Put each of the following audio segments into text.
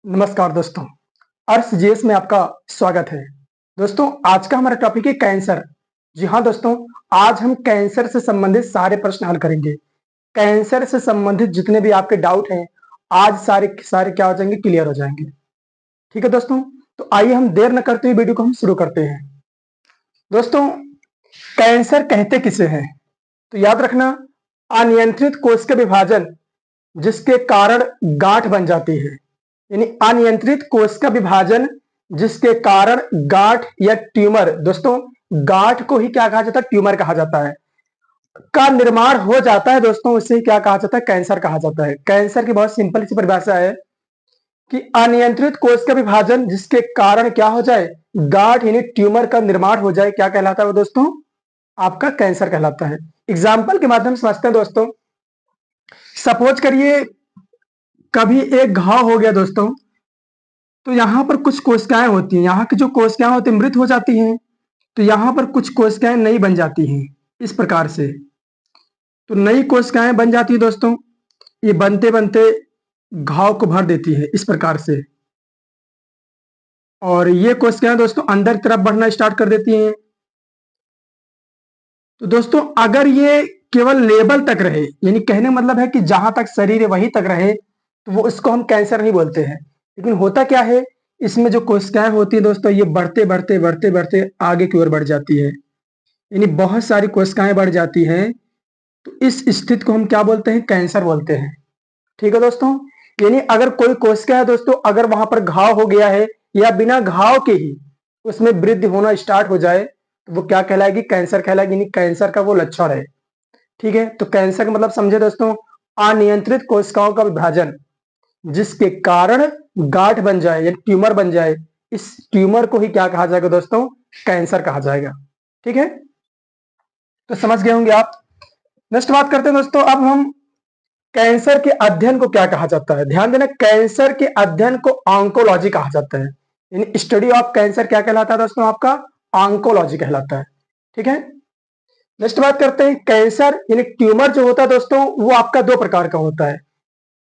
नमस्कार दोस्तों, ours GS में आपका स्वागत है। दोस्तों, आज का हमारा टॉपिक है कैंसर। जी हाँ दोस्तों, आज हम कैंसर से संबंधित सारे प्रश्न हल करेंगे। कैंसर से संबंधित जितने भी आपके डाउट हैं, आज सारे के सारे क्या हो जाएंगे, क्लियर हो जाएंगे। ठीक है दोस्तों, तो आइए हम देर न करते हुए वीडियो को हम शुरू करते हैं। दोस्तों, कैंसर कहते किसे हैं? तो याद रखना, अनियंत्रित कोशिका विभाजन जिसके कारण गांठ बन जाती है, यानी अनियंत्रित कोशिका विभाजन जिसके कारण गांठ या ट्यूमर, दोस्तों गांठ को ही क्या कहा जाता है, ट्यूमर कहा जाता है, का निर्माण हो जाता है। दोस्तों इसे क्या कहा जाता है, कैंसर कहा जाता है। कैंसर की बहुत सिंपल सी परिभाषा है कि अनियंत्रित कोशिका विभाजन जिसके कारण क्या हो जाए, गांठ यानी ट्यूमर का निर्माण हो जाए, क्या कहलाता है वो दोस्तों, आपका कैंसर कहलाता है। एग्जाम्पल के माध्यम से समझते हैं दोस्तों। सपोज करिए कभी एक घाव हो गया दोस्तों, तो यहां पर कुछ कोशिकाएं होती हैं, यहाँ की जो कोशिकाएं होती हैं मृत हो जाती हैं, तो यहां पर कुछ कोशिकाएं नई बन जाती हैं इस प्रकार से। तो नई कोशिकाएं बन जाती है दोस्तों, ये बनते बनते घाव को भर देती है इस प्रकार से, और ये कोशिकाएं दोस्तों अंदर की तरफ बढ़ना स्टार्ट कर देती हैं। तो दोस्तों अगर ये केवल लेवल तक रहे, यानी कहने का मतलब है कि जहां तक शरीर है वहीं तक रहे, तो वो इसको हम कैंसर नहीं बोलते हैं। लेकिन होता क्या है, इसमें जो कोशिकाएं होती है दोस्तों, ये बढ़ते बढ़ते बढ़ते बढ़ते आगे की ओर बढ़ जाती है, यानी बहुत सारी कोशिकाएं बढ़ जाती हैं। तो इस स्थिति को हम क्या बोलते हैं, कैंसर बोलते हैं। ठीक है दोस्तों, यानी अगर कोई कोशिका है दोस्तों, अगर वहां पर घाव हो गया है या बिना घाव के ही उसमें वृद्धि होना स्टार्ट हो जाए, तो वो क्या कहलाएगी, कैंसर कहलाएगी, यानी कैंसर का वो लक्षण है। ठीक है, तो कैंसर का मतलब समझे दोस्तों, अनियंत्रित कोशिकाओं का विभाजन जिसके कारण गांठ बन जाए या ट्यूमर बन जाए, इस ट्यूमर को ही क्या कहा जाएगा दोस्तों, कैंसर कहा जाएगा। ठीक है, तो समझ गए होंगे आप। नेक्स्ट बात करते हैं दोस्तों, अब हम कैंसर के अध्ययन को क्या कहा जाता है। ध्यान देना, कैंसर के अध्ययन को ऑन्कोलॉजी कहा जाता है, यानी स्टडी ऑफ कैंसर क्या कहलाता है दोस्तों, आपका ऑन्कोलॉजी कहलाता है। ठीक है, नेक्स्ट बात करते हैं, कैंसर यानी ट्यूमर जो होता है दोस्तों, वो आपका दो प्रकार का होता है।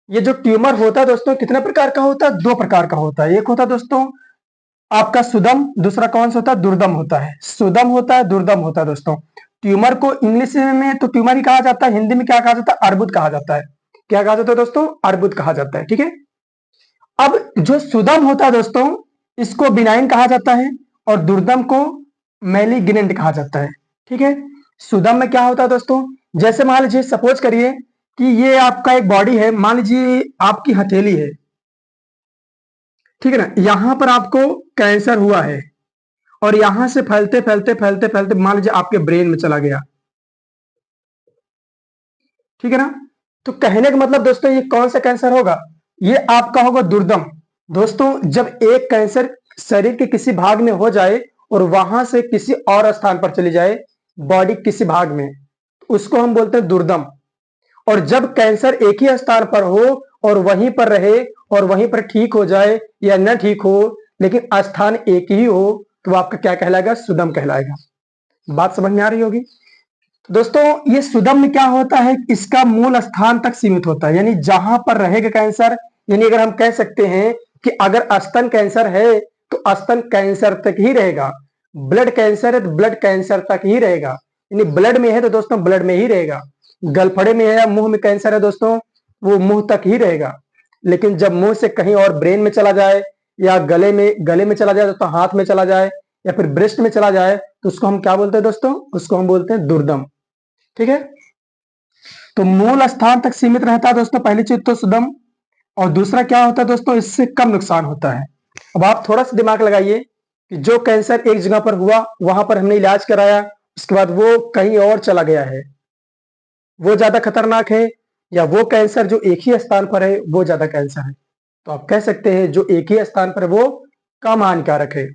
ये जो ट्यूमर होता है दोस्तों, कितने प्रकार का होता है, दो प्रकार का होता है। एक होता है दोस्तों आपका सुदम, दूसरा कौन सा होता है, दुर्दम होता है। सुदम होता है, दुर्दम होता है दोस्तों। ट्यूमर को इंग्लिश में तो ट्यूमर ही कहा जाता है, हिंदी में क्या कहा जाता है, अर्बुद कहा जाता है। क्या कहा जाता है दोस्तों, अर्बुद कहा जाता है। ठीक है, अब जो सुदम होता है दोस्तों, इसको बिनाइन कहा जाता है, और दुर्दम को मैलिग्नेंट कहा जाता है। ठीक है, सुदम में क्या होता है दोस्तों, जैसे मान लीजिए सपोज करिए कि ये आपका एक बॉडी है, मान लीजिए आपकी हथेली है, ठीक है ना, यहां पर आपको कैंसर हुआ है, और यहां से फैलते फैलते फैलते फैलते मान लीजिए आपके ब्रेन में चला गया। ठीक है ना, तो कहने का मतलब दोस्तों ये कौन सा कैंसर होगा, ये आपका होगा दुर्दम। दोस्तों जब एक कैंसर शरीर के किसी भाग में हो जाए और वहां से किसी और स्थान पर चली जाए, बॉडी किसी भाग में, उसको हम बोलते हैं दुर्दम। और जब कैंसर एक ही स्थान पर हो और वहीं पर रहे और वहीं पर ठीक हो जाए या न ठीक हो, लेकिन स्थान एक ही हो, तो आपका क्या कहलाएगा, सुदम कहलाएगा। बात समझ में आ रही होगी। तो दोस्तों ये सुदम में क्या होता है, इसका मूल स्थान तक सीमित होता है, यानी जहां पर रहेगा कैंसर, यानी अगर हम कह सकते हैं कि अगर स्तन कैंसर है तो स्तन कैंसर तक ही रहेगा, ब्लड कैंसर है तो ब्लड कैंसर तक ही रहेगा, यानी ब्लड में है तो दोस्तों ब्लड में ही रहेगा, गलफड़े में है या मुंह में कैंसर है दोस्तों, वो मुंह तक ही रहेगा। लेकिन जब मुंह से कहीं और ब्रेन में चला जाए, या गले में चला जाए, दोस्तों हाथ में चला जाए, या फिर ब्रेस्ट में चला जाए, तो उसको हम क्या बोलते हैं दोस्तों, उसको हम बोलते हैं दुर्दम। ठीक है, तो मूल स्थान तक सीमित रहता है दोस्तों, पहली चीज तो सुदम, और दूसरा क्या होता है दोस्तों, इससे कम नुकसान होता है। अब आप थोड़ा सा दिमाग लगाइए कि जो कैंसर एक जगह पर हुआ, वहां पर हमने इलाज कराया, उसके बाद वो कहीं और चला गया है, वो ज्यादा खतरनाक है, या वो कैंसर जो एक ही स्थान पर है वो ज्यादा कैंसर है। तो आप कह सकते हैं जो एक ही स्थान पर है वो कम हानिकारक है,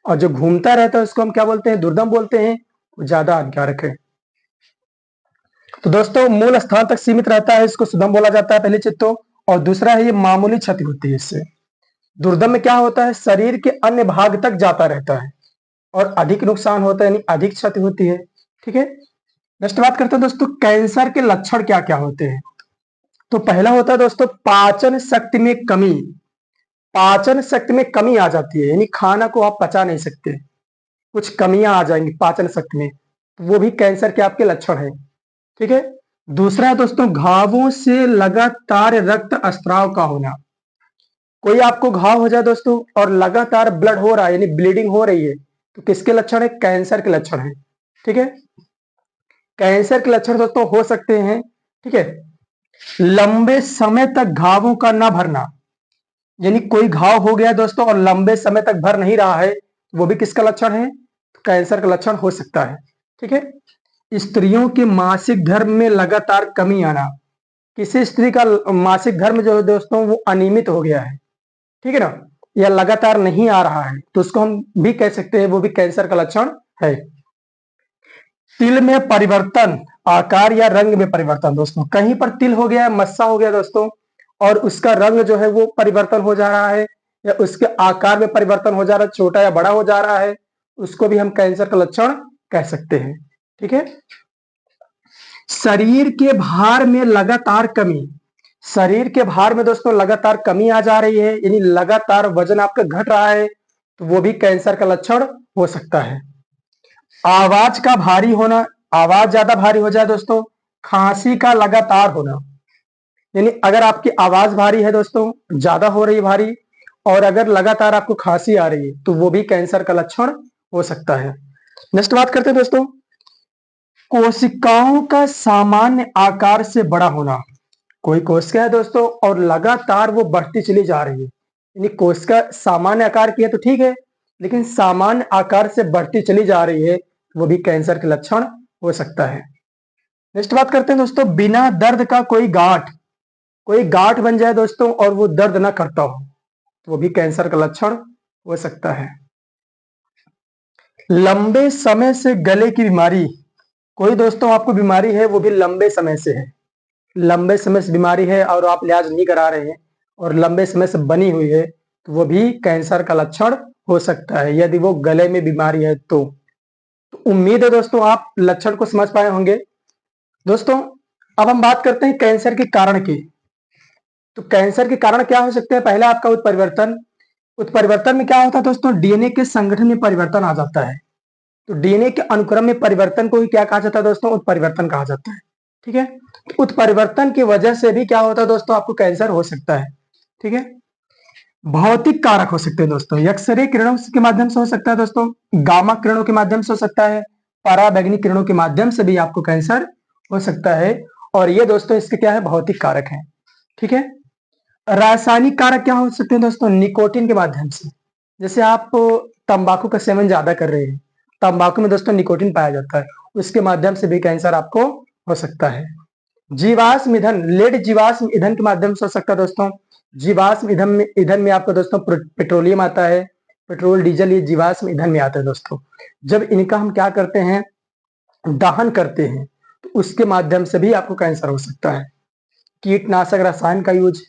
और जो घूमता रहता है उसको हम क्या बोलते हैं, दुर्दम बोलते हैं, वो ज्यादा हानिकारक है। तो दोस्तों मूल स्थान तक सीमित रहता है, इसको सुदम बोला जाता है, पहली चीज तो। और दूसरा है ये मामूली क्षति होती है इससे। दुर्दम में क्या होता है, शरीर के अन्य भाग तक जाता रहता है और अधिक नुकसान होता है, यानी अधिक क्षति होती है। ठीक है, नेक्स्ट बात करते हैं दोस्तों, कैंसर के लक्षण क्या क्या होते हैं। तो पहला होता है दोस्तों पाचन शक्ति में कमी, पाचन शक्ति में कमी आ जाती है, यानी खाना को आप पचा नहीं सकते, कुछ कमियां आ जाएंगी पाचन शक्ति में, तो वो भी कैंसर के आपके लक्षण है। ठीक है। दूसरा है दोस्तों, घावों से लगातार रक्त स्त्राव का होना। कोई आपको घाव हो जाए दोस्तों और लगातार ब्लड हो रहा है, यानी ब्लीडिंग हो रही है, तो किसके लक्षण है? कैंसर के लक्षण है। ठीक है। कैंसर के लक्षण दोस्तों हो सकते हैं। ठीक है। लंबे समय तक घावों का ना भरना, यानी कोई घाव हो गया दोस्तों और लंबे समय तक भर नहीं रहा है, वो भी किसका लक्षण है? कैंसर का लक्षण हो सकता है। ठीक है। स्त्रियों के मासिक धर्म में लगातार कमी आना, किसी स्त्री का मासिक धर्म जो है दोस्तों वो अनियमित हो गया है, ठीक है ना, या लगातार नहीं आ रहा है, तो उसको हम भी कह सकते हैं वो भी कैंसर का लक्षण है। तिल में परिवर्तन, आकार या रंग में परिवर्तन दोस्तों, कहीं पर तिल हो गया, मस्सा हो गया दोस्तों, और उसका रंग जो है वो परिवर्तन हो जा रहा है, या उसके आकार में परिवर्तन हो जा रहा है, छोटा या बड़ा हो जा रहा है, उसको भी हम कैंसर का लक्षण कह सकते हैं। ठीक है। शरीर के भार में लगातार कमी, शरीर के भार में दोस्तों लगातार कमी आ जा रही है, यानी लगातार वजन आपका घट रहा है, तो वो भी कैंसर का लक्षण हो सकता है। आवाज का भारी होना, आवाज ज्यादा भारी हो जाए दोस्तों, खांसी का लगातार होना, यानी अगर आपकी आवाज भारी है दोस्तों, ज्यादा हो रही है भारी, और अगर लगातार आपको खांसी आ रही है, तो वो भी कैंसर का लक्षण हो सकता है। नेक्स्ट बात करते हैं दोस्तों, कोशिकाओं का सामान्य आकार से बड़ा होना। कोई कोशिका है दोस्तों और लगातार वो बढ़ती चली जा रही है, यानी कोशिका सामान्य आकार की है तो ठीक है, लेकिन सामान्य आकार से बढ़ती चली जा रही है, वो भी कैंसर के लक्षण हो सकता है। नेक्स्ट बात करते हैं दोस्तों, बिना दर्द का कोई गांठ, कोई गांठ बन जाए दोस्तों और वो दर्द ना करता हो, तो वो भी कैंसर का लक्षण हो सकता है। लंबे समय से गले की बीमारी, कोई दोस्तों आपको बीमारी है वो भी लंबे समय से है, लंबे समय से बीमारी है और आप इलाज नहीं करा रहे हैं और लंबे समय से बनी हुई है, तो वो भी कैंसर का लक्षण हो सकता है, यदि वो गले में बीमारी है तो उम्मीद है दोस्तों आप लक्षण को समझ पाए होंगे। दोस्तों अब हम बात करते हैं कैंसर के कारण की। तो कैंसर के कारण क्या हो सकते हैं? पहला आपका उत्परिवर्तन, उत्परिवर्तन में क्या होता है दोस्तों? डीएनए के संगठन में परिवर्तन आ जाता है, तो डीएनए के अनुक्रम में परिवर्तन को ही क्या कहा जाता है दोस्तों? उत्परिवर्तन कहा जाता है। ठीक है। तो उत्परिवर्तन की वजह से भी क्या होता है दोस्तों? आपको कैंसर हो सकता है। ठीक है। भौतिक कारक हो सकते हैं दोस्तों, एक्सरे किरणों के माध्यम से हो सकता है दोस्तों, गामा किरणों के माध्यम से हो सकता है, पराबैंगनी किरणों के माध्यम से भी आपको कैंसर हो सकता है, और ये दोस्तों इसके क्या है? भौतिक कारक है। ठीक है। रासायनिक कारक क्या हो सकते हैं दोस्तों? निकोटीन के माध्यम से, जैसे आप तंबाकू का सेवन ज्यादा कर रहे हैं, तंबाकू में दोस्तों निकोटीन पाया जाता है, उसके माध्यम से भी कैंसर आपको हो सकता है। जीवाश्म ईंधन, लेड जीवाश्म ईंधन के माध्यम से हो सकता है दोस्तों, जीवाश्म ईंधन में आपको दोस्तों पेट्रोलियम आता है, पेट्रोल डीजल ये जीवाश्म ईंधन में आता है दोस्तों। जब इनका हम क्या करते हैं? दहन करते हैं, तो उसके माध्यम से भी आपको कैंसर हो सकता है। कीटनाशक रसायन का यूज,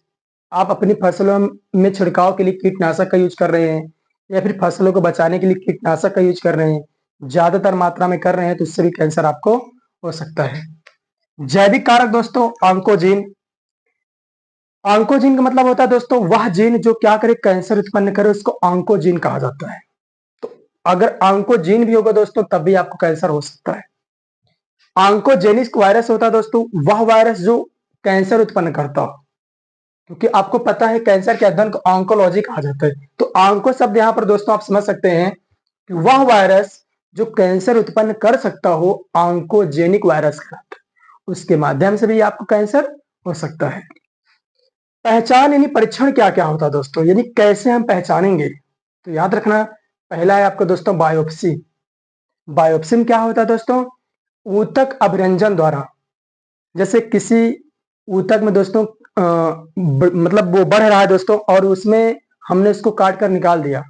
आप अपनी फसलों में छिड़काव के लिए कीटनाशक का यूज कर रहे हैं, या फिर फसलों को बचाने के लिए कीटनाशक का यूज कर रहे हैं, ज्यादातर मात्रा में कर रहे हैं, तो उससे भी कैंसर आपको हो सकता है। जैविक कारक दोस्तों, ऑन्कोजीन, ऑन्कोजीन का मतलब होता है दोस्तों वह जीन जो क्या करे? कैंसर उत्पन्न करे, उसको ऑन्कोजीन कहा जाता है। तो अगर ऑन्कोजीन भी होगा दोस्तों तब भी आपको कैंसर हो सकता है। ऑन्कोजेनिक वायरस होता है दोस्तों वह वायरस जो कैंसर उत्पन्न करता हो, क्योंकि आपको पता है कैंसर के अध्ययन को ऑन्कोलॉजी कहा जाता है, तो ऑन्को शब्द यहां पर दोस्तों आप समझ सकते हैं कि वह वायरस जो कैंसर उत्पन्न कर सकता हो, ऑन्कोजेनिक वायरस कहलाता है, उसके माध्यम से भी आपको कैंसर हो सकता है। पहचान यानी परीक्षण क्या क्या होता है दोस्तों, यानी कैसे हम पहचानेंगे? तो याद रखना, पहला है आपको दोस्तों बायोप्सी। बायोप्सी में क्या होता है दोस्तों? ऊतक अभिरंजन द्वारा, जैसे किसी ऊतक में दोस्तों मतलब वो बढ़ रहा है दोस्तों और उसमें हमने उसको काट कर निकाल दिया,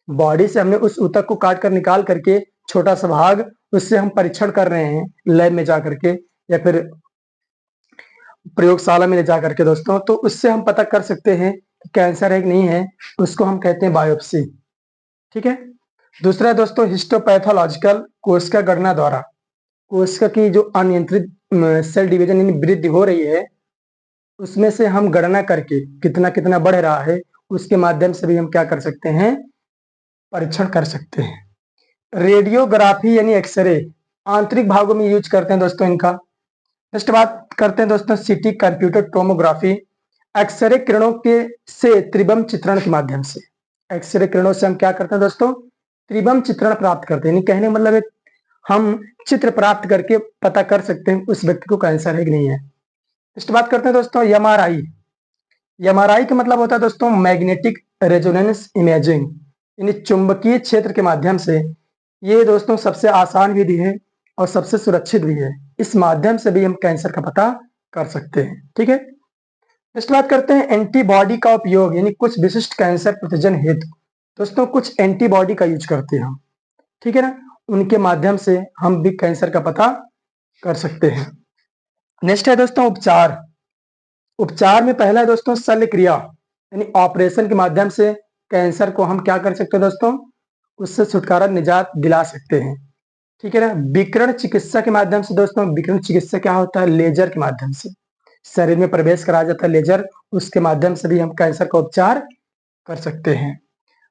बॉडी से हमने उस ऊतक को काट कर निकाल करके छोटा सा भाग, उससे हम परीक्षण कर रहे हैं लैब में जा करके या फिर प्रयोगशाला में ले जा करके दोस्तों, तो उससे हम पता कर सकते हैं कि कैंसर है कि नहीं है, उसको हम कहते हैं बायोप्सी। ठीक है। दूसरा दोस्तों हिस्टोपैथोलॉजिकल, कोशिका गणना द्वारा, कोशिका की जो अनियंत्रित सेल डिवीजन यानी वृद्धि हो रही है, उसमें से हम गणना करके कितना कितना बढ़ रहा है, उसके माध्यम से भी हम क्या कर सकते हैं, परीक्षण कर सकते हैं। रेडियोग्राफी यानी एक्सरे आंतरिक भागों में यूज करते हैं दोस्तों इनका। नेक्स्ट बात करते हैं दोस्तों सीटी कंप्यूटर टोमोग्राफी, एक्सरे किरणों के से त्रिबम चित्रण के माध्यम से, एक्सरे किरणों से हम क्या करते हैं दोस्तों, त्रिबम चित्रण प्राप्त करते हैं। यानी कहने मतलब एक हम चित्र प्राप्त करके पता कर सकते हैं उस व्यक्ति को कैंसर है कि नहीं है। नेक्स्ट बात करते हैं दोस्तों एमआरआई। एमआरआई का मतलब होता है दोस्तों मैग्नेटिक रेजोनेंस इमेजिंग, यानी चुंबकीय क्षेत्र के माध्यम से। ये दोस्तों सबसे आसान विधि है और सबसे सुरक्षित भी है। इस माध्यम से भी हम कैंसर का पता कर सकते हैं। ठीक है, नेक्स्ट बात करते हैं एंटीबॉडी का उपयोग, यानी कुछ विशिष्ट कैंसर प्रतिजन हेतु दोस्तों कुछ एंटीबॉडी का यूज करते हैं हम। ठीक है ना, उनके माध्यम से हम भी कैंसर का पता कर सकते हैं। नेक्स्ट है दोस्तों उपचार। उपचार में पहला है दोस्तों शल्य क्रिया, यानी ऑपरेशन के माध्यम से कैंसर को हम क्या कर सकते हैं दोस्तों, उससे छुटकारा निजात दिला सकते हैं। ठीक है ना, विकिरण चिकित्सा के माध्यम से दोस्तों, विकिरण चिकित्सा क्या होता है, लेजर के माध्यम से शरीर में प्रवेश कराया जाता है लेजर, उसके माध्यम से भी हम कैंसर का उपचार कर सकते हैं।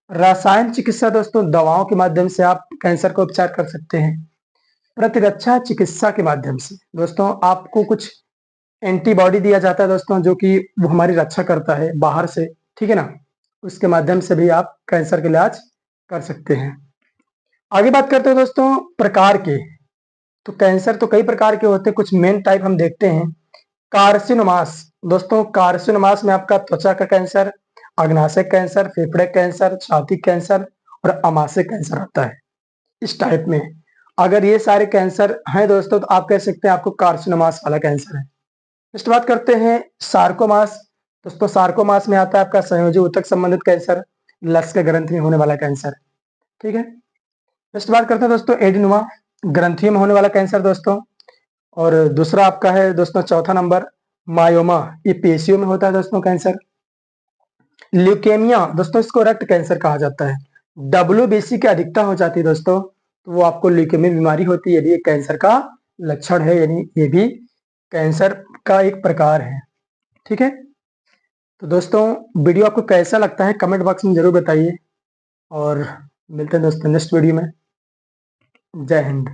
रसायन चिकित्सा दोस्तों, दवाओं के माध्यम से आप कैंसर का उपचार कर सकते हैं। प्रतिरक्षा चिकित्सा के माध्यम से दोस्तों आपको कुछ एंटीबॉडी दिया जाता है दोस्तों, जो कि वो हमारी रक्षा करता है बाहर से। ठीक है ना, उसके माध्यम से भी आप कैंसर का इलाज कर सकते हैं। आगे बात करते हैं दोस्तों प्रकार के। तो कैंसर तो कई प्रकार के होते हैं, कुछ मेन टाइप हम देखते हैं। कार्सिनोमास दोस्तों, कार्सिनोमास में आपका त्वचा का कैंसर, अग्नाशय कैंसर, फेफड़े कैंसर, छाती कैंसर और अमाशय कैंसर आता है। इस टाइप में अगर ये सारे कैंसर हैं दोस्तों, तो आप कह सकते हैं आपको कार्सिनोमास वाला कैंसर है। नेक्स्ट बात करते हैं सार्कोमास। दोस्तों सार्कोमास में आता है आपका संयोजी ऊतक संबंधित कैंसर, लस्क ग्रंथि में होने वाला कैंसर। ठीक है, नेक्स्ट बात करते हैं दोस्तों एडिनोमा, ग्रंथि में होने वाला कैंसर दोस्तों। और दूसरा आपका है दोस्तों चौथा नंबर मायोमा, ये पेशियों में होता है दोस्तों कैंसर। ल्यूकेमिया दोस्तों, इसको रक्त कैंसर कहा जाता है। WBC की अधिकता हो जाती है दोस्तों, तो वो आपको ल्यूकेमिया बीमारी होती है, यदि ये कैंसर का लक्षण है, यानी ये भी कैंसर का एक प्रकार है। ठीक है, तो दोस्तों वीडियो आपको कैसा लगता है कमेंट बॉक्स में जरूर बताइए, और मिलते हैं दोस्तों नेक्स्ट वीडियो में। जय हिंद।